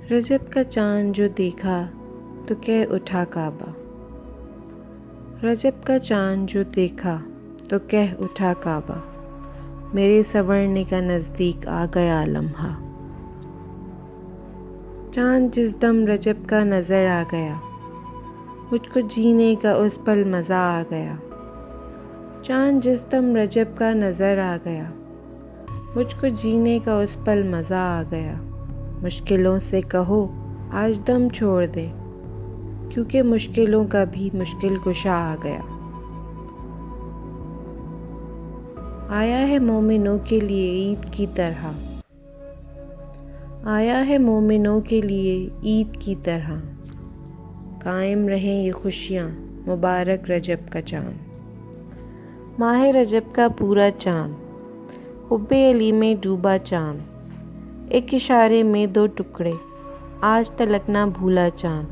रजब का चाँद जो देखा तो कह उठा काबा। रजब का चाँद जो देखा तो कह उठा काबा। मेरे संवरने का नज़दीक आ गया लम्हा। चाँद जिस दम रजब का नज़र आ गया, मुझको जीने का उस पल मज़ा आ गया। चाँद जिस दम रजब का नज़र आ गया, मुझको जीने का उस पल मज़ा आ गया। मुश्किलों से कहो आज दम छोड़ दें, क्योंकि मुश्किलों का भी मुश्किल कुशा आ गया। आया है मोमिनों के लिए ईद की तरह, आया है मोमिनों के लिए ईद की तरह। कायम रहें ये खुशियाँ, मुबारक रजब का चाँद। माह रजब का पूरा चाँद, हुब्बे अली में डूबा चाँद। एक इशारे में दो टुकड़े, आज तलक ना भूला चाँद।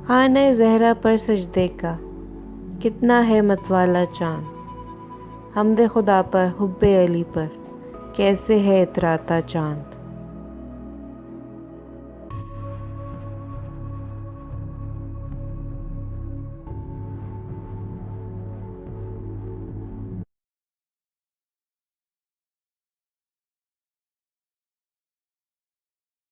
खाने ज़हरा पर सजदे का कितना है मतवाला चाँद। हमदे खुदा पर हुब्बे अली पर कैसे है इतराता चाँद।